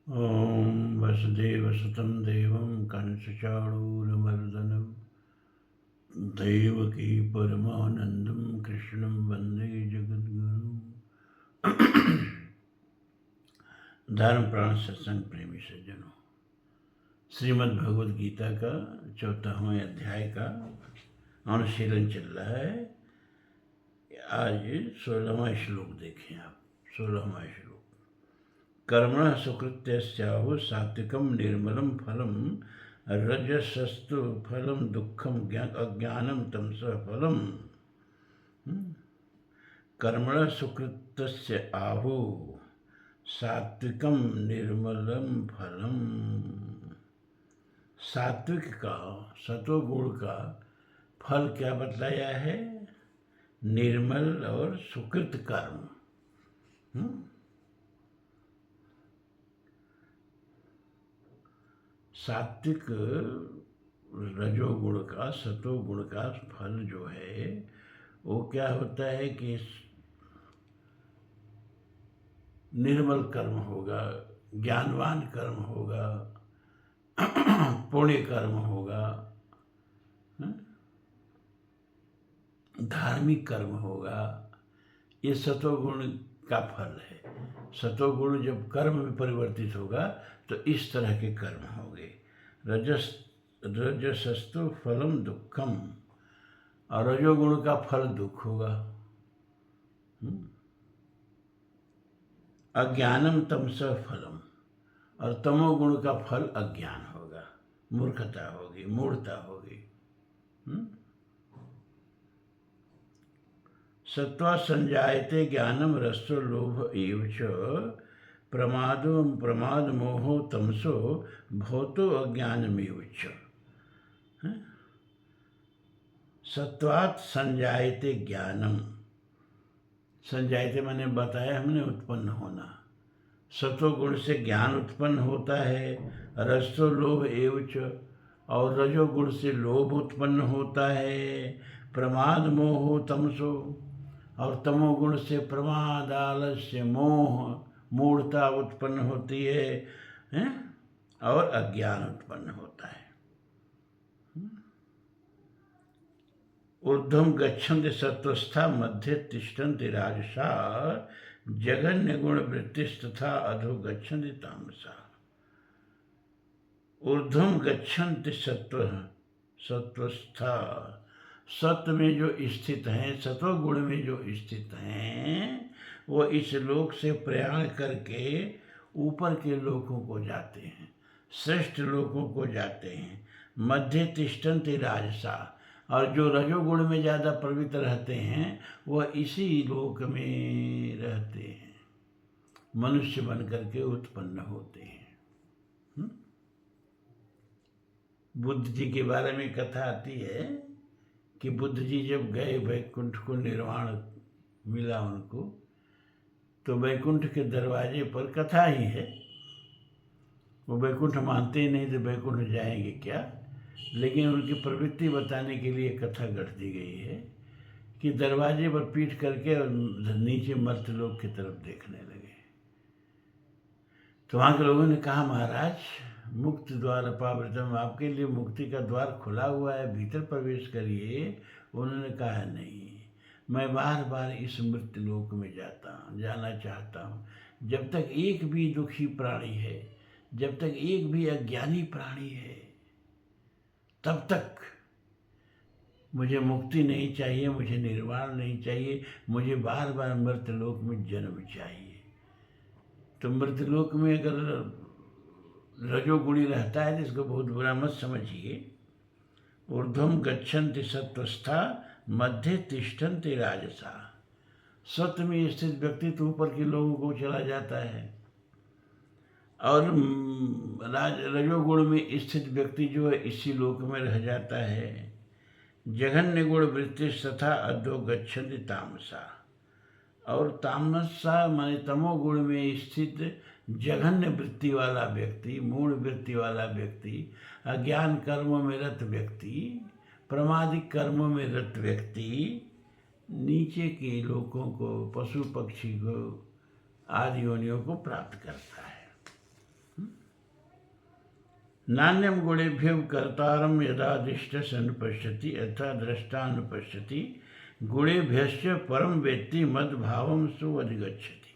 ॐ वसुदेवसुतं देवं कंसचाणूरमर्दनं देवकी परमानन्दं कृष्णं वन्दे जगद्गुरुं। धर्म प्राण सत्संग प्रेमी सज्जनों, श्रीमद् भगवद गीता का 14वें अध्याय का अनुशीलन चल रहा है। आज 16वां श्लोक देखें आप। 16वां श्लोक। कर्मणः सुकृत्यस्याहुः सात्विकं निर्मलं फलं रजसस्तु फलं दुःखम अज्ञानं तमसः फलम्। कर्मणः सुकृतस्य आहुः सात्विकं निर्मलं फलम। सात्विक का, सतोगुण का फल क्या बतलाया है? निर्मल और सुकृत कर्म। सात्विक रजोगुण का, सतोगुण का फल जो है वो क्या होता है कि निर्मल कर्म होगा, ज्ञानवान कर्म होगा, पुण्य कर्म होगा, धार्मिक कर्म होगा। ये सतोगुण का फल है। सतोगुण जब कर्म में परिवर्तित होगा तो इस तरह के कर्म होंगे। रजसस्तु फलम दुखम, और रजोगुण का फल दुख होगा। अज्ञानम तमसः फलम, और तमोगुण का फल अज्ञान होगा, मूर्खता होगी, मूढ़ता होगी। सत्वा संजायते ज्ञानम रसो लोभ एव च प्रमादो प्रमाद मोहो तमसो भौतो अज्ञानमेव च। सत्वात् संजायते ज्ञानम। संजायते मैंने बताया, हमने उत्पन्न होना। सतोगुण से ज्ञान उत्पन्न होता है। रसो लोभ एव च, और रजोगुण से लोभ उत्पन्न होता है। प्रमाद मोह तमसो, और तमोगुण से प्रमाद, आलस्य, मोह, मूढ़ता उत्पन्न होती है, और अज्ञान उत्पन्न होता है। ऊर्ध्वं गच्छन्ति सत्वस्था मध्ये तिष्ठन्ति राजसा जघन्य गुण वृत्तिस्तथा अधो गच्छन्ति तामसा। ऊर्ध्वं गच्छन्ति सत्वस्था, सत्व में जो स्थित हैं, सत्वगुण में जो स्थित हैं, वो इस लोक से प्रयाण करके ऊपर के लोकों को जाते हैं, श्रेष्ठ लोकों को जाते हैं। मध्य तिष्ठन्ति राजसा, और जो रजोगुण में ज़्यादा प्रवृत्त रहते हैं वह इसी लोक में रहते हैं, मनुष्य बन करके उत्पन्न होते हैं। बुद्ध जी के बारे में कथा आती है कि बुद्ध जी जब गए वैकुंठ को, निर्वाण मिला उनको, तो वैकुंठ के दरवाजे पर, कथा ही है, वो वैकुंठ मानते ही नहीं, तो वैकुंठ जाएंगे क्या, लेकिन उनकी प्रवृत्ति बताने के लिए कथा गढ़ दी गई है कि दरवाजे पर पीठ करके और नीचे मर्त्यलोक की तरफ देखने लगे। तो वहाँ के लोगों ने कहा, महाराज मुक्त द्वार अपावृतम, आपके लिए मुक्ति का द्वार खुला हुआ है, भीतर प्रवेश करिए। उन्होंने कहा, नहीं, मैं बार बार इस मृत्युलोक में जाना चाहता हूँ। जब तक एक भी दुखी प्राणी है, जब तक एक भी अज्ञानी प्राणी है, तब तक मुझे मुक्ति नहीं चाहिए, मुझे निर्वाण नहीं चाहिए, मुझे बार बार मृत्युलोक में जन्म चाहिए। तो मृत्युलोक में अगर रजोगुणी रहता है तो इसको बहुत बुरा मत समझिए। ऊर्ध्वं गच्छन्ति सत्वस्था मध्य तिष्ठन्ति राजसा। सत्व में स्थित व्यक्ति तो ऊपर के लोगों को चला जाता है, और रजोगुण में स्थित व्यक्ति जो है इसी लोक में रह जाता है। जघन्य गुण वृत्ति तथा अधो गच्छन्ति तामसा, और तामसा माने तमोगुण में स्थित जघन्य वृत्ति वाला व्यक्ति, मूढ़ वृत्ति वाला व्यक्ति, अज्ञान कर्मों में रत व्यक्ति, प्रमादिक कर्मों में रत व्यक्ति नीचे के लोकों को, पशु पक्षी को, आदि योनियों को प्राप्त करता है। नान्यम गुणेभ्यो कर्तारम यदादिष्ट अनुपश्यति अथा दृष्टानुपश्यति गुणेभ्यश्च परम वेत्ति मद्भावम सुअधिगच्छति।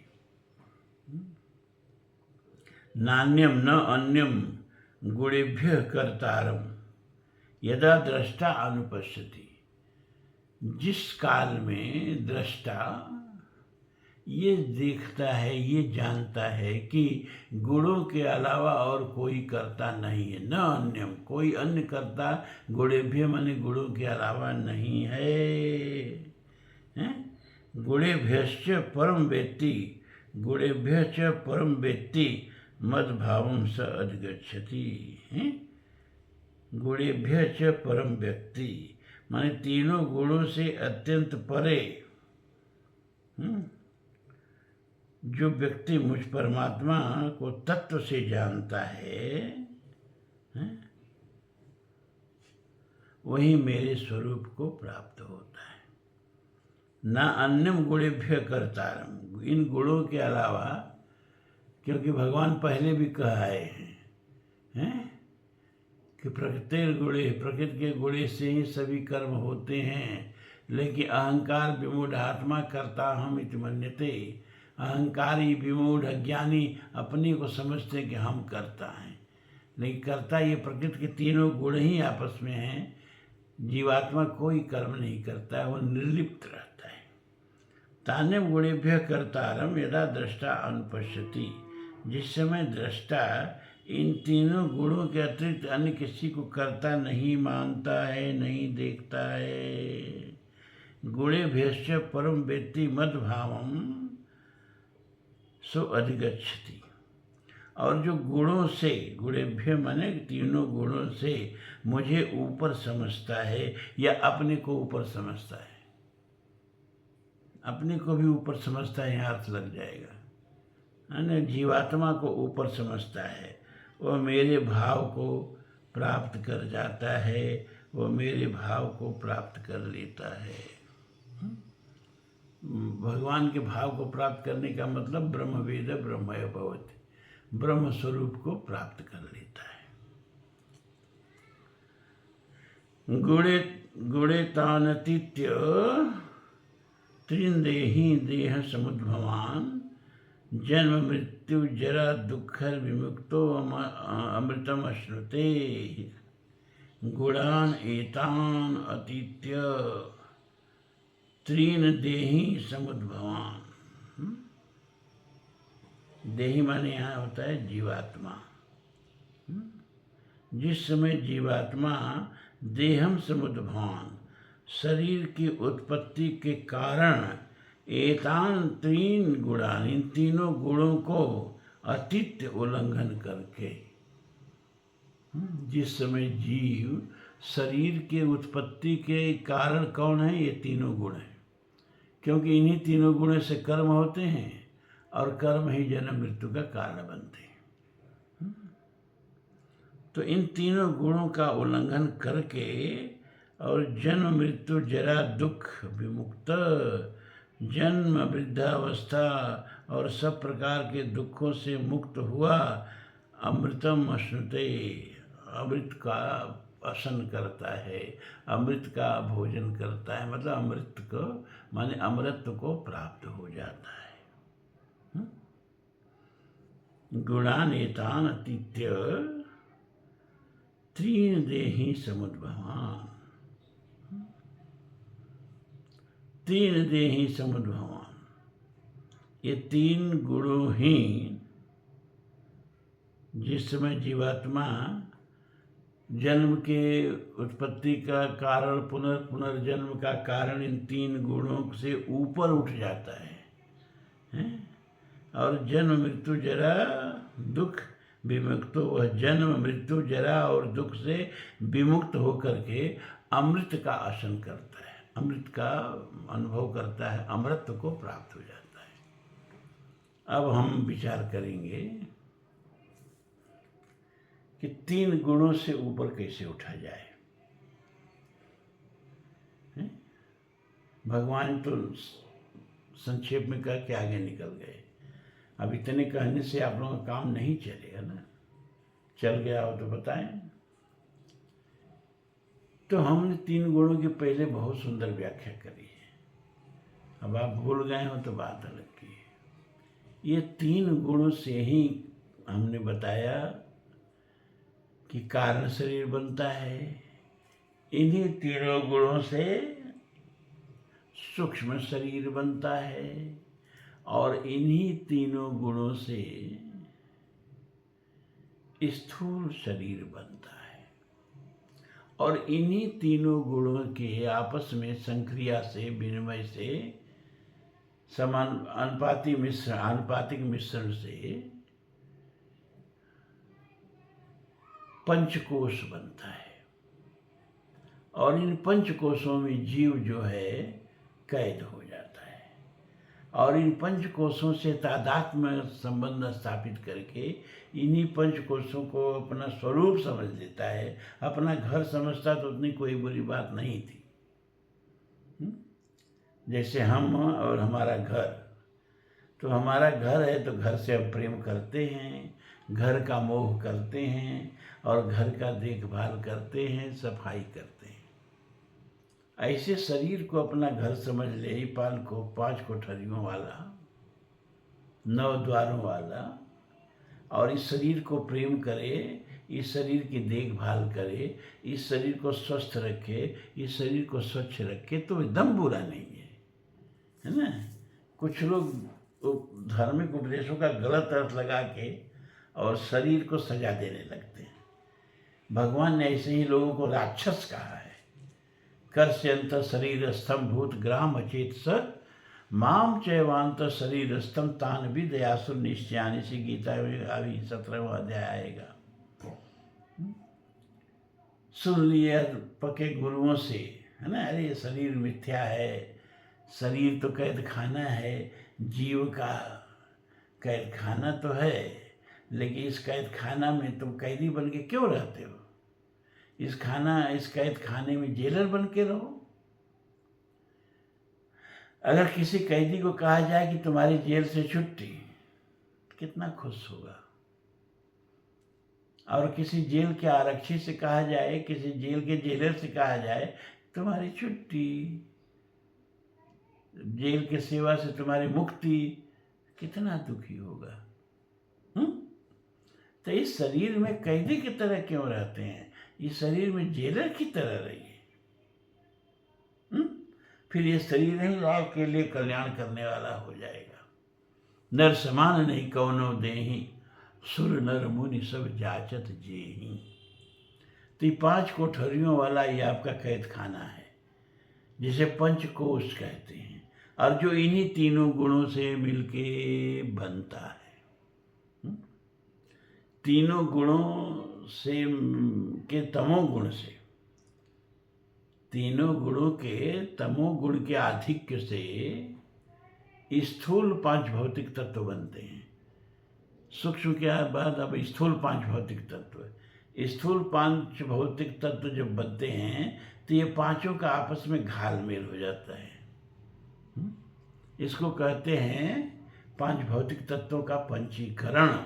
नान्यम न अन्यम गुणेभ्य कर्तारम यदा दृष्टा अनुपश्यति। जिस काल में दृष्टा ये देखता है, ये जानता है कि गुणों के अलावा और कोई कर्ता नहीं है, न अन्यम कोई अन्य कर्ता गुणेभ्य माने गुणों के अलावा नहीं है। गुणेभ्यश्च परम वेत्ति गुणेभ्यश्च परम वेत्ति मद्भावं स अधिगच्छति। गुणेभ्यश्च परम व्यक्ति माने तीनों गुणों से अत्यंत परे जो व्यक्ति मुझ परमात्मा को तत्व से जानता है, वही मेरे स्वरूप को प्राप्त होता है। ना अन्यम गुणेभ्य कर्तारम, इन गुणों के अलावा, क्योंकि भगवान पहले भी कहा हैं कि प्रकृति गुणे, प्रकृति के गुणे से ही सभी कर्म होते हैं, लेकिन अहंकार विमूढ़ आत्मा कर्ता हम इति मन्यते। अहंकारी विमूढ़ अज्ञानी अपने को समझते हैं कि हम करता हैं, लेकिन कर्ता ये प्रकृति के तीनों गुण ही आपस में हैं। जीवात्मा कोई कर्म नहीं करता है, वो निर्लिप्त रहता है। तान्यम गुणेभ्य कर्तारम यदा दृष्टा अनुपश्यति, जिस समय दृष्टा इन तीनों गुणों के अतिरिक्त अन्य किसी को कर्ता नहीं मानता है, नहीं देखता है। गुणेभ्यश्च परम वेत्ति मद्भावम सो अधिगच्छति, और जो गुणों से, गुणेभ्य माने तीनों गुणों से मुझे ऊपर समझता है या अपने को ऊपर समझता है, अपने को भी ऊपर समझता है, यहाँ अर्थ लग जाएगा, है ना। जीवात्मा को ऊपर समझता है, वह मेरे भाव को प्राप्त कर जाता है, वह मेरे भाव को प्राप्त कर लेता है। भगवान के भाव को प्राप्त करने का मतलब ब्रह्म वेद ब्रह्मय भवति, ब्रह्म स्वरूप को प्राप्त कर लेता है। गुणे तानतीत्य त्रीन देहि देह समुद्भवान जन्म मृत्यु जरा दुख विमुक्तो अमृतम अश्नुते। गुणान एतान अतीत्य त्रीन देहि समुद्भवान। देहि माने यहाँ होता है जीवात्मा। जिस समय जीवात्मा देहम समुद्भवान, शरीर की उत्पत्ति के कारण एतान तीन गुणान, इन तीनों गुणों को अतीत्य उल्लंघन करके, जिस समय जीव शरीर के उत्पत्ति के कारण कौन है? ये तीनों गुण हैं, क्योंकि इन्हीं तीनों गुणों से कर्म होते हैं और कर्म ही जन्म मृत्यु का कारण बनते हैं। तो इन तीनों गुणों का उल्लंघन करके और जन्म मृत्यु जरा दुख विमुक्त, जन्म वृद्धावस्था और सब प्रकार के दुखों से मुक्त हुआ, अमृतम अश्नुते, अमृत का असन करता है, अमृत का भोजन करता है, मतलब अमृत को माने अमृत को प्राप्त हो जाता है। गुणान एतान अतीत्य त्रीन देहि समुद्भवान, तीन देहि समुद्भवान, ये तीन गुणों ही जिस समय जीवात्मा जन्म के उत्पत्ति का कारण, पुनर्जन्म का कारण इन तीन गुणों से ऊपर उठ जाता है? और जन्म मृत्यु जरा दुख विमुक्त, वह जन्म मृत्यु जरा और दुख से विमुक्त होकर के अमृत का आसन करता है, अमृत का अनुभव करता है, अमृत को प्राप्त हो जाता है। अब हम विचार करेंगे कि तीन गुणों से ऊपर कैसे उठा जाए। भगवान तो संक्षेप में कह के आगे निकल गए। अब इतने कहने से आप लोगों का काम नहीं चलेगा ना, चल गया हो तो बताएं। तो हमने 3 गुणों की पहले बहुत सुंदर व्याख्या करी है। अब आप भूल गए हो तो बात अलग की है। ये 3 गुणों से ही हमने बताया कि कारण शरीर बनता है। इन्हीं तीनों गुणों से सूक्ष्म शरीर बनता है और इन्हीं तीनों गुणों से स्थूल शरीर बनता है। और इन्हीं तीनों गुणों के आपस में संक्रिया से, विनिमय से, समान आनुपातिक मिश्रण से पंचकोश बनता है। और इन पंचकोशों में जीव जो है कैद हो जाता है और इन पंचकोशों से तादात्म्य संबंध स्थापित करके इन्हीं पंचकोशों को अपना स्वरूप समझ लेता है। अपना घर समझता तो उतनी कोई बुरी बात नहीं थी। जैसे हम और हमारा घर, तो हमारा घर है तो घर से हम प्रेम करते हैं, घर का मोह करते हैं और घर का देखभाल करते हैं, सफाई करते हैं। ऐसे शरीर को अपना घर समझ ले, 5 कोठरियों वाला, 9 द्वारों वाला, और इस शरीर को प्रेम करे, इस शरीर की देखभाल करे, इस शरीर को स्वस्थ रखे, इस शरीर को स्वच्छ रखे, तो एकदम बुरा नहीं है ना। कुछ लोग धार्मिक उपदेशों का गलत अर्थ लगा के और शरीर को सजा देने लगते हैं। भगवान ने ऐसे ही लोगों को राक्षस कहा है। कर से अंत शरीर स्तंभ भूत ग्राम अचेत स माम चैवांत शरीर स्तंभ तान भी दयासुर निश्चयानी सी गीता में अभी 17वां अध्याय आएगा। सुन लिया पके गुरुओं से, है ना, अरे शरीर मिथ्या है, शरीर तो कैद खाना है, जीव का कैद खाना तो है, लेकिन इस कैद खाना में तुम कैदी बन के क्यों रहते हो? इस कैद खाने में जेलर बन के रहो। अगर किसी कैदी को कहा जाए कि तुम्हारी जेल से छुट्टी, कितना खुश होगा। और किसी जेल के आरक्षी से कहा जाए, किसी जेल के जेलर से कहा जाए तुम्हारी छुट्टी, जेल के सेवा से तुम्हारी मुक्ति, कितना दुखी होगा। तो इस शरीर में कैदी की तरह क्यों रहते हैं? इस शरीर में जेलर की तरह रहिए। फिर ये शरीर ही आपके लिए कल्याण करने वाला हो जाएगा। नर समान नहीं कौनो देही, सुर नर मुनि सब जाचत जेही। तो 5 कोठरियों वाला ये आपका कैद खाना है, जिसे पंचकोश कहते हैं, और जो इन्हीं तीनों गुणों से मिलके बनता है। तीनों गुणों से के तमोगुण से, तीनों गुणों के तमोगुण के आधिक्य से स्थूल 5 भौतिक तत्व बनते हैं। सूक्ष्म के बाद अब स्थूल 5 भौतिक तत्व। स्थूल 5 भौतिक तत्व जब बनते हैं तो ये पांचों का आपस में घालमेल हो जाता है। इसको कहते हैं 5 भौतिक तत्वों का पंचीकरण।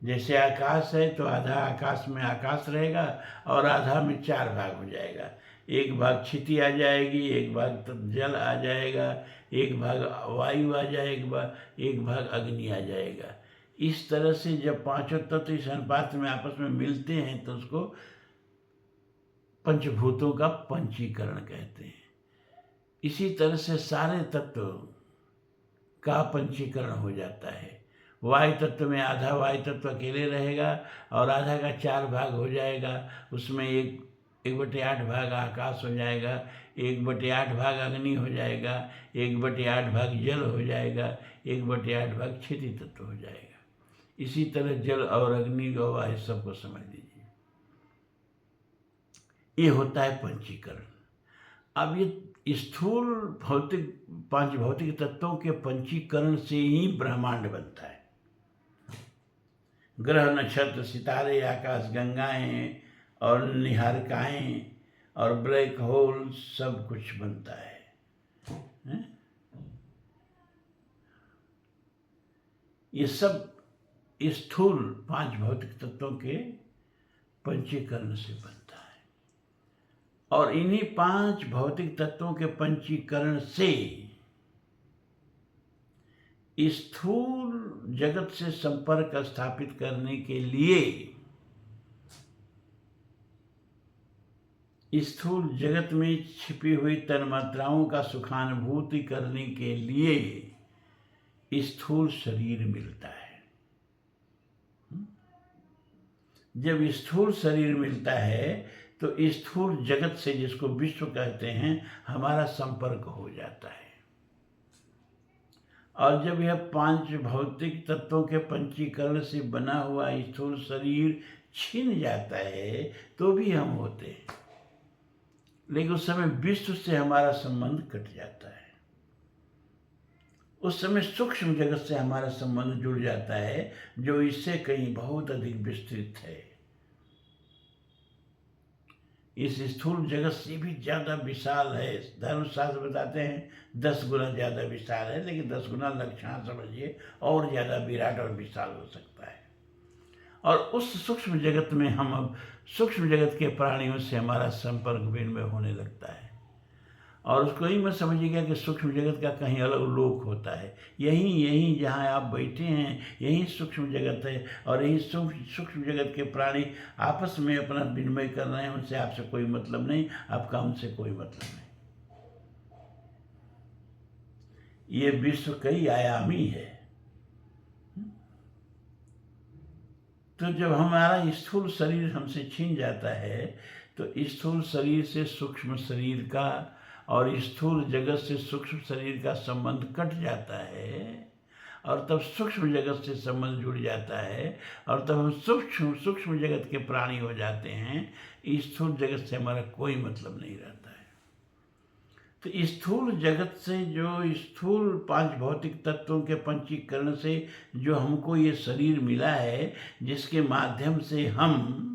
जैसे आकाश है तो आधा आकाश में आकाश रहेगा और आधा में 4 भाग हो जाएगा। एक भाग क्षिति आ जाएगी, एक भाग जल आ जाएगा, एक भाग वायु आ जाएगा, एक भाग अग्नि आ जाएगा। इस तरह से जब पांचों तत्व इस अनुपात में आपस में मिलते हैं तो उसको पंचभूतों का पंचीकरण कहते हैं। इसी तरह से सारे तत्व का पंचीकरण हो जाता है। वायु तत्व में आधा वायु तत्व अकेले रहेगा और आधा का 4 भाग हो जाएगा। उसमें 1/8 भाग आकाश हो जाएगा, 1/8 भाग अग्नि हो जाएगा, 1/8 भाग जल हो जाएगा, 1/8 भाग क्षिति तत्व हो जाएगा। इसी तरह जल और अग्नि और वायु सबको समझ लीजिए। ये होता है पंचीकरण। अब ये स्थूल 5 भौतिक तत्वों के पंचीकरण से ही ब्रह्मांड बनता है। ग्रह, नक्षत्र, सितारे, आकाश गंगाएं और निहारिकाएं और ब्लैक होल सब कुछ बनता है। ये सब स्थूल 5 भौतिक तत्वों के पंचीकरण से बनता है, और इन्हीं 5 भौतिक तत्वों के पंचीकरण से स्थूल जगत से संपर्क स्थापित करने के लिए, स्थूल जगत में छिपी हुई तन्मात्राओं का सुखानुभूति करने के लिए स्थूल शरीर मिलता है। जब स्थूल शरीर मिलता है तो स्थूल जगत से, जिसको विश्व कहते हैं, हमारा संपर्क हो जाता है। और जब यह 5 भौतिक तत्वों के पंचीकरण से बना हुआ स्थूल शरीर छिन जाता है तो भी हम होते हैं, लेकिन उस समय विश्व से हमारा संबंध कट जाता है। उस समय सूक्ष्म जगत से हमारा संबंध जुड़ जाता है, जो इससे कहीं बहुत अधिक विस्तृत है। इस स्थूल जगत से भी ज़्यादा विशाल है। धर्मशास्त्र बताते हैं 10 गुना ज़्यादा विशाल है, लेकिन 10 गुना लक्षण समझिए और ज़्यादा विराट और विशाल हो सकता है। और उस सूक्ष्म जगत में हम अब सूक्ष्म जगत के प्राणियों से हमारा संपर्क विनिमय होने लगता है, और उसको ही मत समझिएगा कि सूक्ष्म जगत का कहीं अलग लोक होता है। यहीं जहाँ आप बैठे हैं, यही सूक्ष्म जगत है, और यही सूक्ष्म जगत के प्राणी आपस में अपना विनिमय कर रहे हैं। उनसे आपसे कोई मतलब नहीं, आपका उनसे कोई मतलब नहीं। ये विश्व कई आयामी है। तो जब हमारा स्थूल शरीर हमसे छीन जाता है तो स्थूल शरीर से सूक्ष्म शरीर का और स्थूल जगत से सूक्ष्म शरीर का संबंध कट जाता है, और तब सूक्ष्म जगत से संबंध जुड़ जाता है, और तब हम सूक्ष्म जगत के प्राणी हो जाते हैं। स्थूल जगत से हमारा कोई मतलब नहीं रहता है। तो स्थूल जगत से, जो स्थूल 5 भौतिक तत्वों के पंचीकरण से जो हमको ये शरीर मिला है, जिसके माध्यम से हम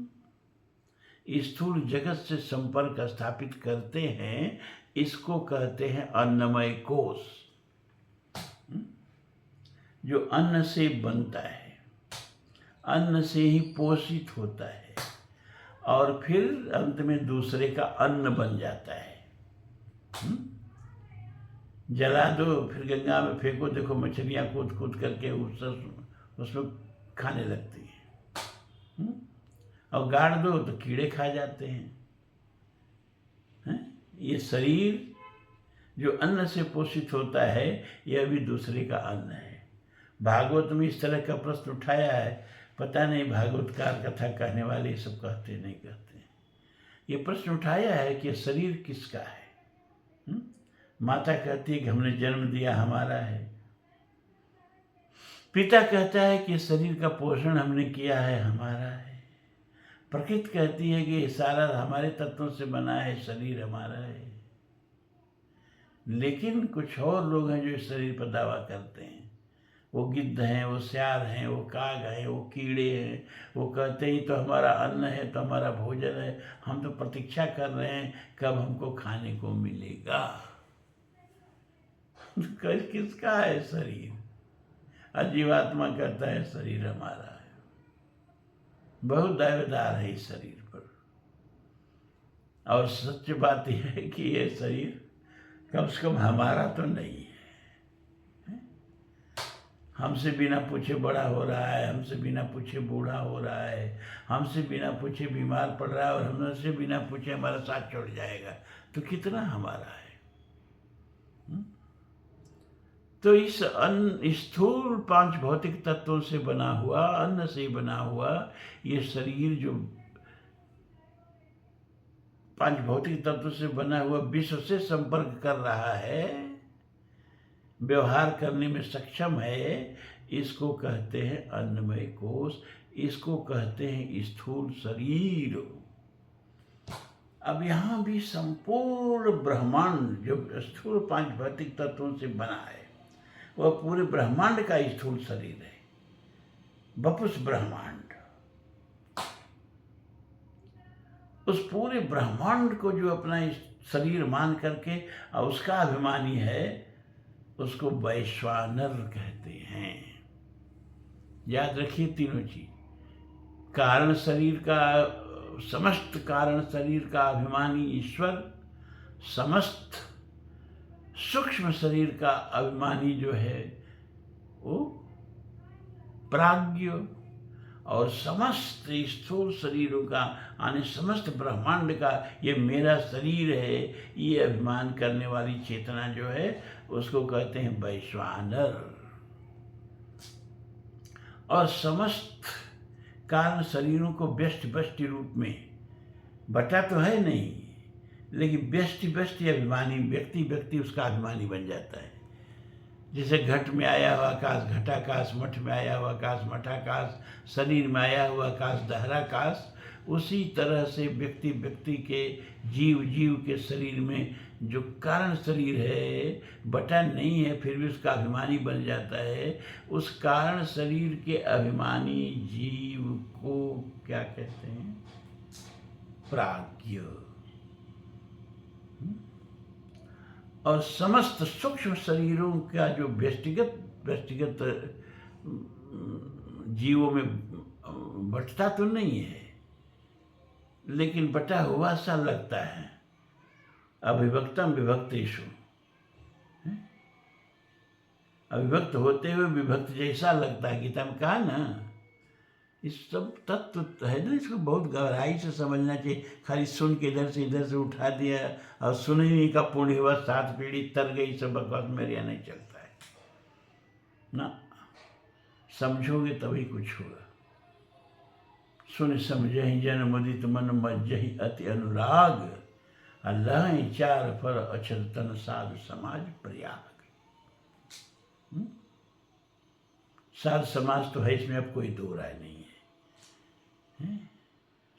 स्थूल जगत से संपर्क स्थापित करते हैं, इसको कहते हैं अन्नमय कोश, जो अन्न से बनता है, अन्न से ही पोषित होता है, और फिर अंत में दूसरे का अन्न बन जाता है। जला दो, फिर गंगा में फेंको, देखो मछलियाँ कूद करके उसमें खाने लगती हैं, और गाड़ दो तो कीड़े खा जाते हैं। ये शरीर जो अन्न से पोषित होता है, यह भी दूसरे का अन्न है। भागवत में इस तरह का प्रश्न उठाया है, पता नहीं भागवतकार कथा कहने वाले ये सब कहते नहीं कहते। ये प्रश्न उठाया है कि शरीर किसका है। माता कहती है कि हमने जन्म दिया, हमारा है। पिता कहता है कि शरीर का पोषण हमने किया है, हमारा है। प्रकृति कहती है कि सारा हमारे तत्वों से बना है, शरीर हमारा है। लेकिन कुछ और लोग हैं जो इस शरीर पर दावा करते हैं। वो गिद्ध हैं, वो स्यार हैं, वो काग हैं, वो कीड़े हैं। वो कहते हैं तो हमारा अन्न है, तो हमारा भोजन है, हम तो प्रतीक्षा कर रहे हैं कब हमको खाने को मिलेगा। किसका है शरीर? जीवात्मा कहता है शरीर हमारा है। बहुत दावेदार है इस शरीर पर। और सच बात यह है कि ये शरीर कम से कम हमारा तो नहीं है। हमसे बिना पूछे बड़ा हो रहा है, हमसे बिना पूछे बूढ़ा हो रहा है, हमसे बिना पूछे बीमार पड़ रहा है, और हमसे बिना पूछे हमारा साथ छोड़ जाएगा। तो कितना हमारा है? तो इस स्थूल 5 भौतिक तत्वों से बना हुआ, अन्न से बना हुआ ये शरीर, जो 5 भौतिक तत्वों से बना हुआ विश्व से संपर्क कर रहा है, व्यवहार करने में सक्षम है, इसको कहते हैं अन्नमय कोश, इसको कहते हैं स्थूल शरीर। अब यहाँ भी संपूर्ण ब्रह्मांड जो स्थूल 5 भौतिक तत्वों से बना है, वह पूरे ब्रह्मांड का स्थूल शरीर है, बपुस ब्रह्मांड। उस पूरे ब्रह्मांड को जो अपना शरीर मान करके और उसका अभिमानी है, उसको वैश्वानर कहते हैं। याद रखिए तीनों चीज। कारण शरीर का, समस्त कारण शरीर का अभिमानी ईश्वर, समस्त सूक्ष्म शरीर का अभिमानी जो है वो प्राज्ञ, और समस्त स्थूल शरीरों का यानी समस्त ब्रह्मांड का ये मेरा शरीर है, ये अभिमान करने वाली चेतना जो है उसको कहते हैं वैश्वानर। और समस्त कारण शरीरों को व्यष्टि व्यष्टि रूप में बटा तो है नहीं, लेकिन व्यष्टि व्यष्टि अभिमानी, व्यक्ति व्यक्ति उसका अभिमानी बन जाता है। जैसे घट में आया हुआ आकाश घटाकाश, मठ में आया हुआ आकाश मठाकाश, शरीर में आया हुआ आकाश दहराकाश, उसी तरह से व्यक्ति व्यक्ति के, जीव जीव के शरीर में जो कारण शरीर है बटा नहीं है फिर भी उसका अभिमानी बन जाता है। उस कारण शरीर के अभिमानी जीव को क्या कहते हैं? प्राज्ञ। और समस्त सूक्ष्म शरीरों का जो व्यक्तिगत व्यक्तिगत जीवों में बटता तो नहीं है, लेकिन बटा हुआ सा लगता है। अविभक्तम विभक्तेषु, अविभक्त होते हुए विभक्त जैसा लगता है। गीता में कहा ना, इस सब तत्व है ना, इसको बहुत गहराई से समझना चाहिए। खाली सुन के इधर से उठा दिया और सुनने का पुण्य हुआ, 7 पीढ़ी तर गई, सब बकवास मेरे यहाँ नहीं चलता है ना। समझोगे तभी कुछ होगा। सुन समझहि जन मुदित मन मज्जहि अति अनुराग, अल्लाह 4 फर अक्षर तन साधु समाज प्रयाग। साधु समाज तो है, इसमें अब कोई दो राय नहीं है।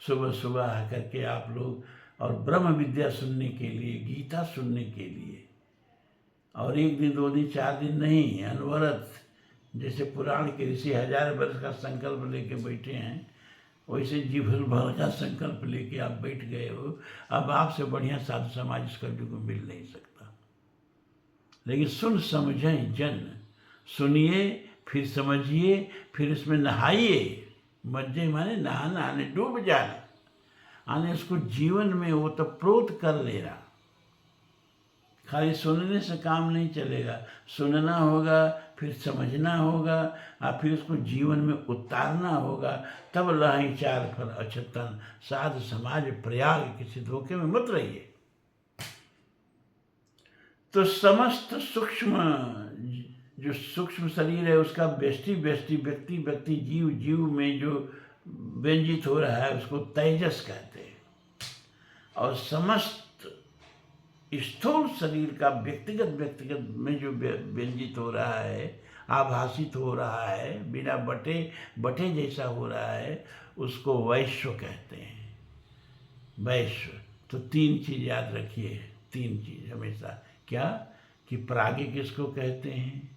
सुबह सुबह आकर के आप लोग और ब्रह्म विद्या सुनने के लिए, गीता सुनने के लिए, और 1 दिन 2 दिन 4 दिन नहीं, अनवरत, जैसे पुराण के ऋषि 1000 वर्ष का संकल्प लेके बैठे हैं, वैसे जीवन भर का संकल्प लेके आप बैठ गए हो। अब आपसे बढ़िया साधु समाज इस कलयुग में मिल नहीं सकता। लेकिन सुन समझें जन, सुनिए फिर समझिए, फिर इसमें नहाइए। मज्जे माने नहाना, आने डूब जाना, आने उसको जीवन में वो तो प्रोत कर लेना। खाली सुनने से काम नहीं चलेगा, सुनना होगा, फिर समझना होगा, और फिर उसको जीवन में उतारना होगा। तब लाएं 4 फल अछतन साध समाज प्रयाग। किसी धोखे में मत रहिए। तो समस्त सूक्ष्म, जो सूक्ष्म शरीर है उसका व्यष्टि व्यष्टि व्यक्ति व्यक्ति जीव जीव में जो व्यंजित हो रहा है उसको तेजस कहते हैं। और समस्त स्थूल शरीर का व्यक्तिगत व्यक्तिगत में जो व्यंजित हो रहा है, आभासित हो रहा है, बिना बटे बटे जैसा हो रहा है, उसको वैश्व कहते हैं। वैश्व। तो 3 चीज याद रखिए, 3 चीज हमेशा। क्या कि प्राज्ञ किसको कहते हैं,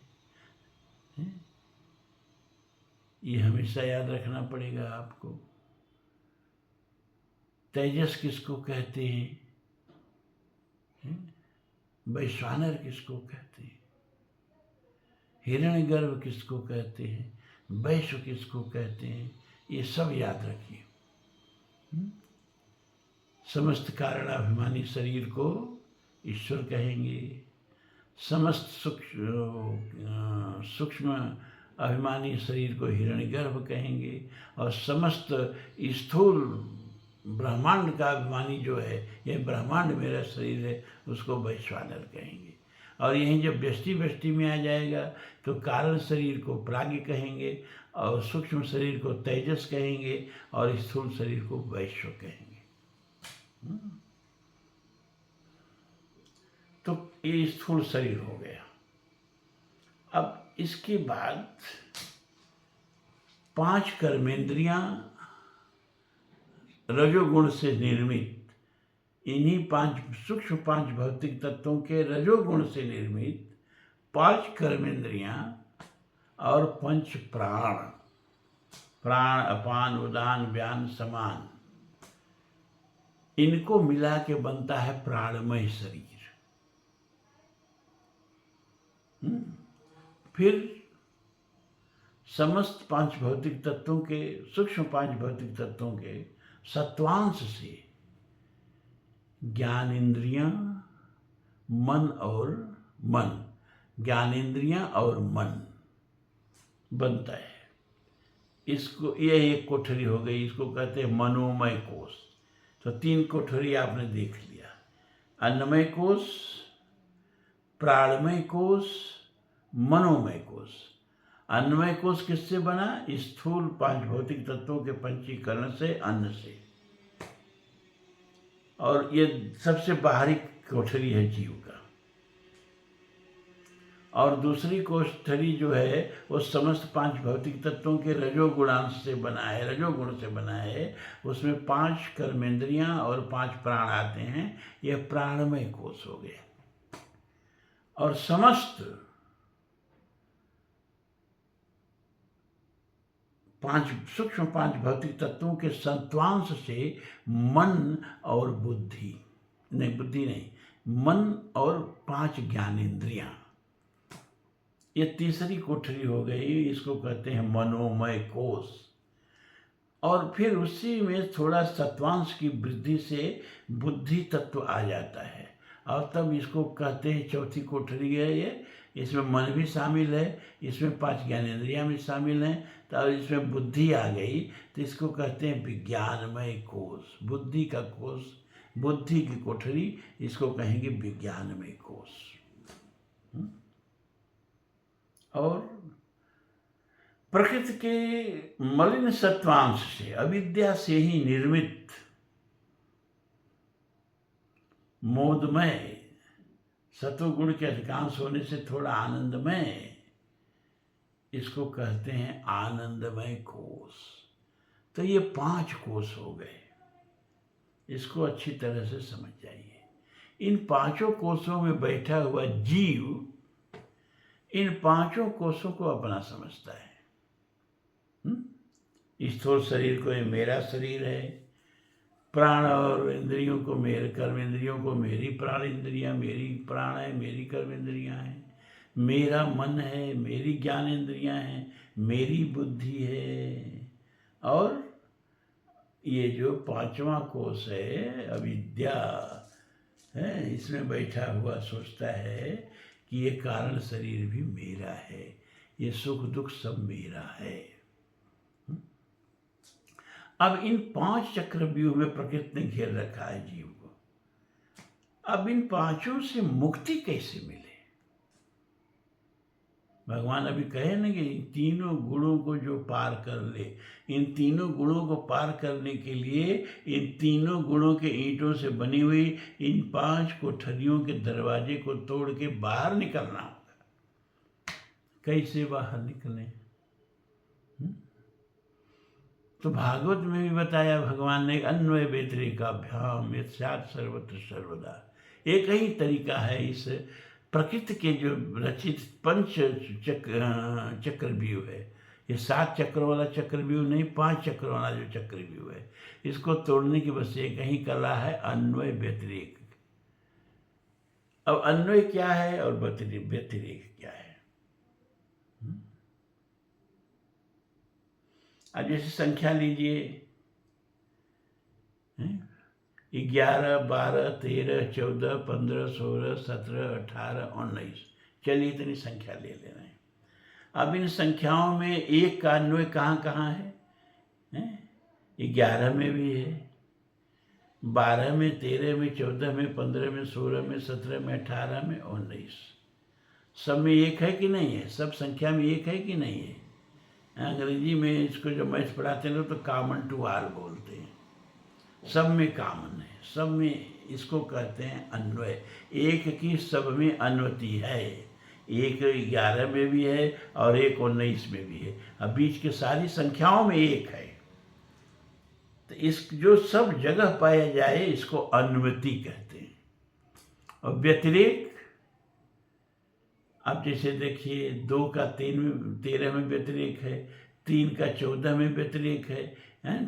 ये हमेशा याद रखना पड़ेगा आपको। तेजस किसको कहते हैं, वैश्वानर किसको कहते हैं, हिरण्यगर्भ किसको कहते हैं, वैश्व किसको कहते हैं, ये सब याद रखिए। समस्त कारणाभिमानी शरीर को ईश्वर कहेंगे, समस्त सूक्ष्म अभिमानी शरीर को हिरण्यगर्भ कहेंगे, और समस्त स्थूल ब्रह्मांड का अभिमानी जो है, ये ब्रह्मांड मेरा शरीर है, उसको वैश्वानर कहेंगे। और यहीं जब व्यष्टि व्यष्टि में आ जाएगा तो कारण शरीर को प्राज्ञ कहेंगे, और सूक्ष्म शरीर को तेजस कहेंगे, और स्थूल शरीर को वैश्व कहेंगे। तो ये स्थूल शरीर हो गया। अब इसके बाद 5 कर्मेंद्रियां रजोगुण से निर्मित, इन्हीं 5 सूक्ष्म 5 भौतिक तत्वों के रजोगुण से निर्मित 5 कर्मेंद्रियां और 5 प्राण, प्राण अपान उदान व्यान समान, इनको मिला के बनता है प्राणमय शरीर। फिर समस्त पांच भौतिक तत्वों के, सूक्ष्म पांच भौतिक तत्वों के सत्वांश से ज्ञानेंद्रियां, मन और मन, ज्ञानेंद्रियां और मन बनता है। इसको, ये एक कोठरी हो गई, इसको कहते हैं मनोमय कोश। तो 3 कोठरी आपने देख लिया, अन्नमय कोश, प्राणमय कोश, मनोमय कोश। अन्नमय कोश किससे बना? स्थूल 5 भौतिक तत्वों के पंचीकरण से, अन्न से। और ये सबसे बाहरी कोठरी है जीव का। और दूसरी कोठरी जो है वो समस्त 5 भौतिक तत्वों के रजोगुणांश से बना है, रजोगुण से बना है। उसमें 5 कर्मेंद्रियां और 5 प्राण आते हैं, यह प्राणमय कोश हो गए। और समस्त 5 सूक्ष्म 5 भौतिक तत्वों के संत्वांश से मन और बुद्धि, नहीं बुद्धि नहीं, मन और 5 ज्ञानेंद्रियां, ये तीसरी कोठरी हो गई। इसको कहते हैं मनोमय कोश। और फिर उसी में थोड़ा सत्वांश की वृद्धि से बुद्धि तत्व आ जाता है, और तब इसको कहते हैं चौथी कोठरी है ये। इसमें मन भी शामिल है, इसमें 5 ज्ञानेंद्रियां भी शामिल हैं, तो इसमें बुद्धि आ गई, तो इसको कहते हैं विज्ञानमय कोश। बुद्धि का कोश, बुद्धि की कोठरी, इसको कहेंगे विज्ञानमय कोश। और प्रकृति के मलिन सत्वांश से, अविद्या से ही निर्मित मोदमय, सत्वगुण के अधिकांश होने से थोड़ा आनंदमय, इसको कहते हैं आनंदमय कोश। तो ये 5 कोश हो गए, इसको अच्छी तरह से समझ जाइए। इन 5 कोशों में बैठा हुआ जीव इन 5 कोशों को अपना समझता है। स्थूल शरीर को ये मेरा शरीर है, प्राण और इंद्रियों को मेरे, कर्म इंद्रियों को मेरी प्राण इंद्रियां, मेरी प्राण है, मेरी कर्म इंद्रियां हैं, मेरा मन है, मेरी ज्ञान इंद्रियां हैं, मेरी बुद्धि है। और ये जो 5वां कोश है अविद्या है, इसमें बैठा हुआ सोचता है कि ये कारण शरीर भी मेरा है, ये सुख दुख सब मेरा है। अब इन 5 चक्रव्यूह में प्रकृति ने घेर रखा है जीव को। अब इन 5 से मुक्ति कैसे मिले? भगवान अभी कहे ना कि इन तीनों गुणों को जो पार कर ले, इन तीनों गुणों को पार करने के लिए इन तीनों गुणों के ईंटों से बनी हुई इन 5 कोठरियों के दरवाजे को तोड़ के बाहर निकलना होगा। कैसे बाहर निकले? तो भागवत में भी बताया भगवान ने, अन्वय व्यतिरेकाभ्याम यस्यात् सर्वत्र सर्वदा। एक ही तरीका है इस प्रकृति के जो रचित 5 चक्रव्यूह है, ये 7 चक्रों वाला चक्रव्यूह नहीं, 5 चक्रों वाला जो चक्रव्यूह है, इसको तोड़ने की बस एक ही कला है, अन्वय व्यतिरेक। अब अन्वय क्या है और व्यतिरेक क्या है? अब जैसे संख्या लीजिए, 11, 12, 13, 14, 15, 16, 17, 18, 19, चलिए इतनी संख्या ले ले रहे हैं। अब इन संख्याओं में 1 का अन्वय कहाँ कहाँ है? 11 में भी है, 12 में, 13 में, 14 में, 15 में, 16 में, 17 में, 18 में, 19, सब में 1 है कि नहीं है? सब संख्या में 1 है कि नहीं है? अंग्रेजी में इसको जो मैथ्स पढ़ाते हैं लोग तो कॉमन टू ऑल बोलते हैं, सब में कॉमन है, सब में। इसको कहते हैं अन्वय। एक की सब में अन्वति है, 1 11 में भी है और 1 19 में भी है, अब बीच के सारी संख्याओं में 1 है। तो इस जो सब जगह पाया जाए इसको अन्वति कहते हैं। और व्यतिरेक, अब जैसे देखिए 2 का 13 में व्यतिरेक है, 3 का 14 में व्यतिरेक है,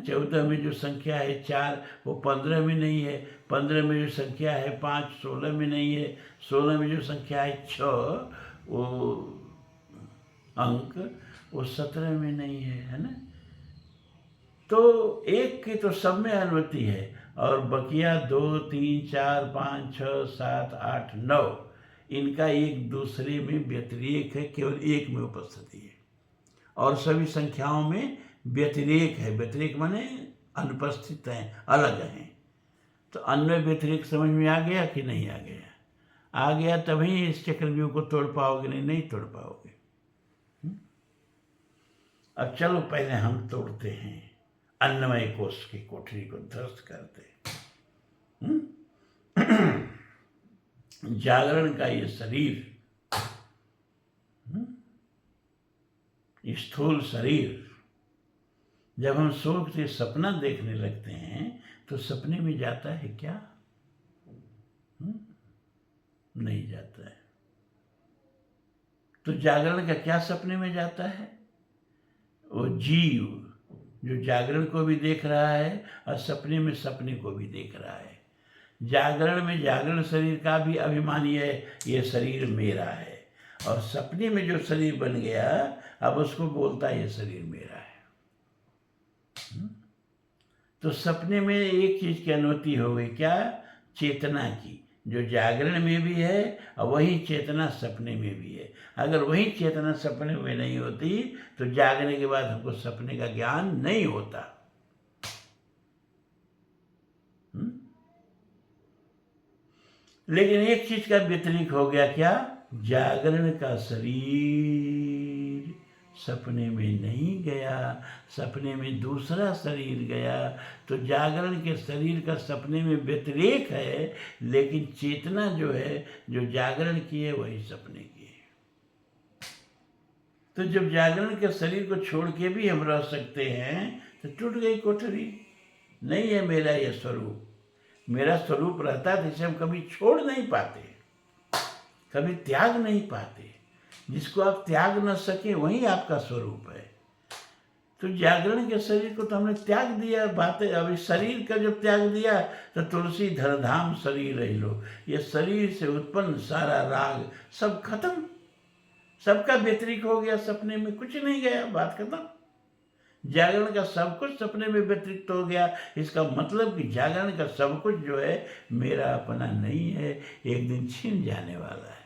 14 में जो संख्या है 4 वो 15 में नहीं है, 15 में जो संख्या है 5 16 में नहीं है, 16 में जो संख्या है 6 वो अंक वो 17 में नहीं है ना। तो एक की तो सब में अनुमति है, और बकिया 2, 3, 4, 5, 6, 7, 8, 9 इनका एक दूसरे में व्यतिरेक है, केवल एक में उपस्थिति है, और सभी संख्याओं में व्यतिरेक है। व्यतिरेक माने अनुपस्थित हैं, अलग हैं। तो अन्वय व्यतिरेक समझ में आ गया कि नहीं आ गया? आ गया तभी इस चक्रव्यूह को तोड़ पाओगे, नहीं तोड़ पाओगे। अब चलो पहले हम तोड़ते हैं अन्नमय कोश की कोठरी को, ध्वस्त करते। जागरण का ये शरीर, स्थूल शरीर, जब हम सो के सपना देखने लगते हैं तो सपने में जाता है क्या? नहीं जाता है। तो जागरण का क्या सपने में जाता है? वो जीव जो जागरण को भी देख रहा है और सपने में सपने को भी देख रहा है। जागरण में जागरण शरीर का भी अभिमानी है, ये शरीर मेरा है, और सपने में जो शरीर बन गया अब उसको बोलता है ये शरीर मेरा है। तो सपने में एक चीज की अनुमति हो गई, क्या? चेतना की, जो जागरण में भी है और वही चेतना सपने में भी है। अगर वही चेतना सपने में नहीं होती तो जागने के बाद हमको सपने का ज्ञान नहीं होता। लेकिन एक चीज का व्यतिरिक्त हो गया, क्या? जागरण का शरीर सपने में नहीं गया, सपने में दूसरा शरीर गया। तो जागरण के शरीर का सपने में व्यतिरेक है, लेकिन चेतना जो है, जो जागरण की है, वही सपने की है। तो जब जागरण के शरीर को छोड़ के भी हम रह सकते हैं तो टूट गई कोठरी। नहीं है मेरा यह स्वरूप। मेरा स्वरूप रहता है जिसे हम कभी छोड़ नहीं पाते, कभी त्याग नहीं पाते। जिसको आप त्याग न सके वही आपका स्वरूप है। तो जागरण के शरीर को तो हमने त्याग दिया। बातें अभी शरीर का जब त्याग दिया तो तुलसी धरधाम शरीर रह लो, ये शरीर से उत्पन्न सारा राग सब खत्म, सबका व्यतिरिक्त हो गया। सपने में कुछ नहीं गया, बात खत्म। जागरण का सब कुछ सपने में व्यतिरिक्त हो गया। इसका मतलब कि जागरण का सब कुछ जो है मेरा अपना नहीं है, एक दिन छिन जाने वाला है।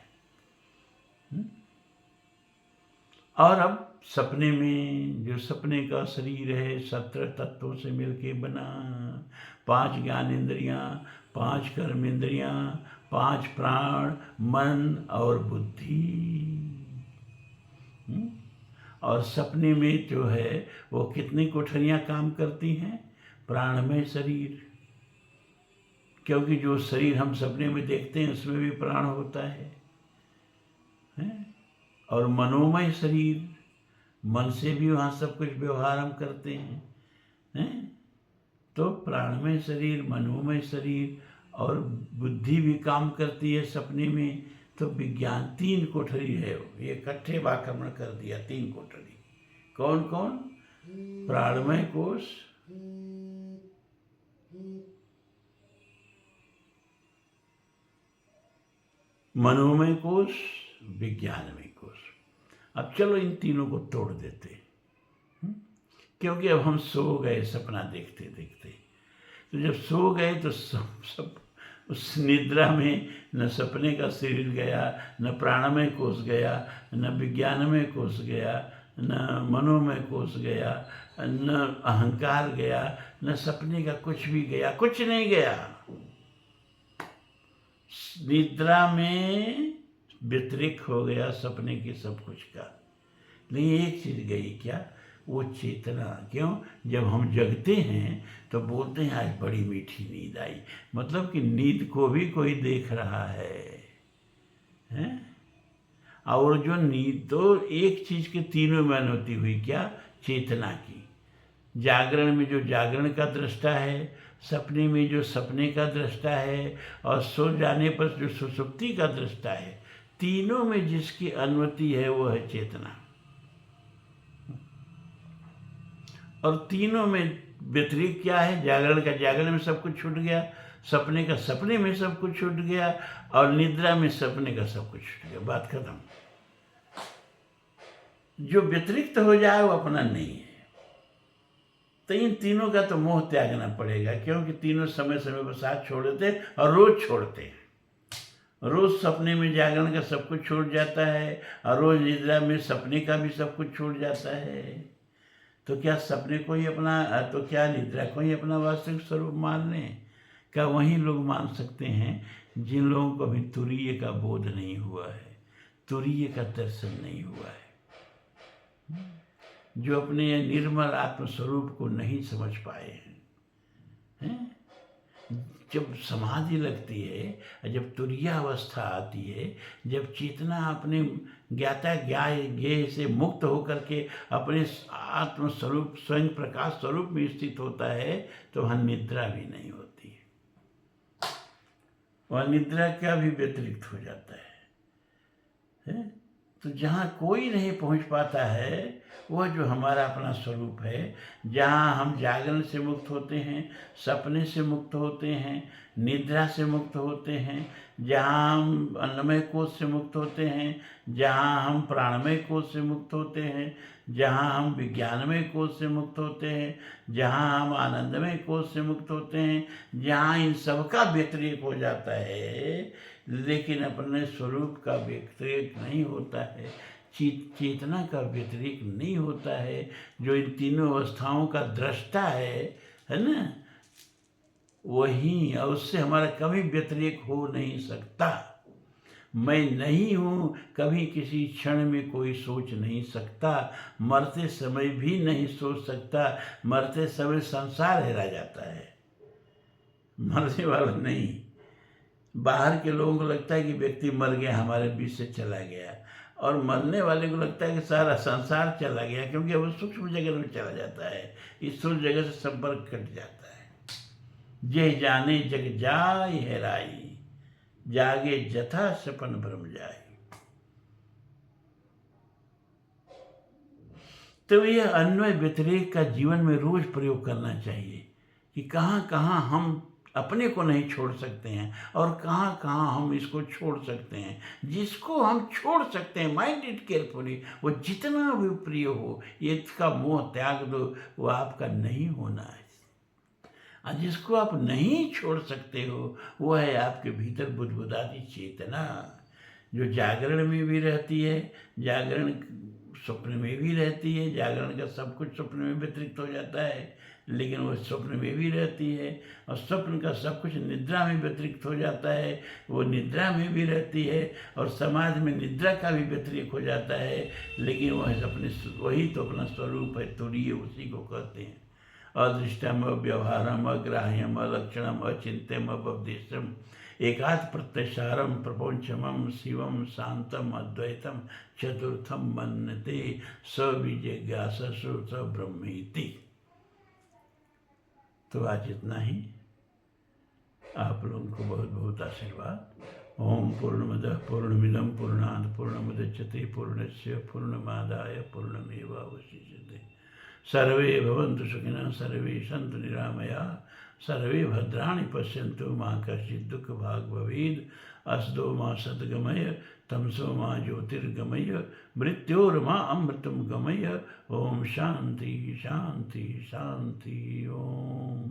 और अब सपने में जो सपने का शरीर है 17 तत्वों से मिलके बना, 5 ज्ञान इंद्रियां, 5 कर्म इंद्रियां, 5 प्राण, मन और बुद्धि। और सपने में जो है वो कितनी कोठरियां काम करती हैं? प्राणमय शरीर, क्योंकि जो शरीर हम सपने में देखते हैं उसमें भी प्राण होता है? और मनोमय शरीर, मन से भी वहाँ सब कुछ व्यवहार हम करते हैं? तो प्राणमय शरीर, मनोमय शरीर और बुद्धि भी काम करती है सपने में। तो विज्ञान 3 कोठरी है, ये इकट्ठे वाक्रमण कर दिया। 3 कोठरी कौन कौन? प्राणमय कोश, मनोमय कोश, विज्ञानमय कोश। अब चलो इन तीनों को तोड़ देते, क्योंकि अब हम सो गए सपना देखते देखते। तो जब सो गए तो सब उस निद्रा में न सपने का शरीर गया, न प्राणमय कोश गया, न विज्ञानमय कोश गया, न मनोमय कोश गया, न अहंकार गया, न सपने का कुछ भी गया, कुछ नहीं गया। निद्रा में व्यतिरिक्त हो गया सपने के सब कुछ का। लेकिन एक चीज गई, क्या? वो चेतना। क्यों? जब हम जगते हैं तो बोलते हैं आज बड़ी मीठी नींद आई, मतलब कि नींद को भी कोई देख रहा है, हैं? और जो नींद, तो एक चीज के तीनों में अनुमति हुई, क्या? चेतना की। जागरण में जो जागरण का दृष्टा है, सपने में जो सपने का दृष्टा है, और सो जाने पर जो सुसुप्ति का दृष्टा है, तीनों में जिसकी अनुमति है वो है चेतना। और तीनों में व्यतिरिक्त क्या है? जागरण का जागरण में सब कुछ छूट गया, सपने का सपने में सब कुछ छूट गया, और निद्रा में सपने का सब कुछ छूट गया। बात खत्म। जो व्यतिरिक्त हो जाए वो अपना नहीं है। तो इन तीनों का तो मोह त्यागना पड़ेगा, क्योंकि तीनों समय समय पर साथ छोड़ते और रोज छोड़ते हैं। रोज सपने में जागरण का सब कुछ छूट जाता है और रोज निद्रा में सपने का भी सब कुछ छूट जाता है। तो क्या सपने को ही अपना, तो क्या निद्रा को ही अपना वास्तविक स्वरूप मान लें? क्या वही लोग मान सकते हैं जिन लोगों को अभी तुरीय का बोध नहीं हुआ है, तुरीय का दर्शन नहीं हुआ है, जो अपने निर्मल आत्मस्वरूप को नहीं समझ पाए हैं? जब समाधि लगती है, जब तुरीय अवस्था आती है, जब चेतना अपने ज्ञाता ज्ञेय से मुक्त होकर के अपने आत्मस्वरूप स्वयं प्रकाश स्वरूप में स्थित होता है, तो वहाँ निद्रा भी नहीं होती है, वहाँ निद्रा का भी व्यतिरिक्त हो जाता है? तो जहाँ कोई नहीं पहुँच पाता है, वह जो हमारा अपना स्वरूप है, जहाँ हम जागरण से मुक्त होते हैं, सपने से मुक्त होते हैं, निद्रा से मुक्त होते हैं, जहाँ हम अन्नमय कोश से मुक्त होते हैं, जहाँ हम प्राणमय कोश से मुक्त होते हैं, जहाँ हम विज्ञानमय कोश से मुक्त होते हैं, जहाँ हम आनंदमय कोश से मुक्त होते हैं, जहाँ इन सबका व्यतिरेक हो जाता है, लेकिन अपने स्वरूप का व्यतिरेक नहीं होता है, चेतना का व्यतिरेक नहीं होता है, जो इन तीनों अवस्थाओं का दृष्टा है ना, वही, और उससे हमारा कभी व्यतिरेक हो नहीं सकता। मैं नहीं हूँ कभी किसी क्षण में कोई सोच नहीं सकता, मरते समय भी नहीं सोच सकता, मरते समय संसार हेरा जाता है, मरने वाला नहीं। बाहर के लोगों को लगता है कि व्यक्ति मर गया, हमारे बीच से चला गया, और मरने वाले को लगता है कि सारा संसार चला गया, क्योंकि वो सूक्ष्म जगत में चला जाता है, इस स्थूल जगत से संपर्क कट जाता है। जे जाने जग जाय हेराई, जागे जथा सपन भ्रम जाए। तो यह अन्वय व्यतिरेक का जीवन में रोज प्रयोग करना चाहिए कि कहाँ कहाँ हम अपने को नहीं छोड़ सकते हैं और कहाँ कहाँ हम इसको छोड़ सकते हैं। जिसको हम छोड़ सकते हैं, माइंड इट केयरफुली, वो जितना भी प्रिय हो, ये इसका मोह त्याग दो, वो आपका नहीं होना है। और जिसको आप नहीं छोड़ सकते हो, वो है आपके भीतर बुदबुदाती चेतना, जो जागरण में भी रहती है, जागरण स्वप्न में भी रहती है, जागरण का सब कुछ स्वप्न में व्यतिरिक्त हो जाता है, लेकिन वो स्वप्न में भी रहती है, और स्वप्न का सब कुछ निद्रा में व्यतिरिक्त हो जाता है, वो निद्रा में भी रहती है, और समाज में निद्रा का भी व्यतिरिक्त हो जाता है, लेकिन वह अपने वही तो अपना स्वरूप है, तुरीय, उसी को कहते हैं। अदृष्टम अव्यवहारम अग्राह्यम अलक्षणम अचिंत्यम अवदेशम एकात् प्रत्यक्षारम प्रपंचमम शिवम शांतम अद्वैतम चतुर्थम मन्यते स विजिज्ञासु स ब्रह्मेति। तो आज इतना ही। आप लोगों को बहुत बहुत आशीर्वाद। ओम पूर्णमदः पूर्णमिदं पूर्णात् पूर्णमुदच्यते पूर्णस्य पूर्णमादाय पूर्णमेवावशिष्यते। सर्वे भवन्तु सुखिनः, सर्वे सन्तु निरामयाः, सर्वे भद्राणि पश्यन्तु, मा कश्चित् दुःखभाग् भवेत्। अस्तो मा सद्गमय, तमसो मा ज्योतिर्गमय, मृत्योर्मा अमृतं गमय। ओम शांति शांति शांति। ओम।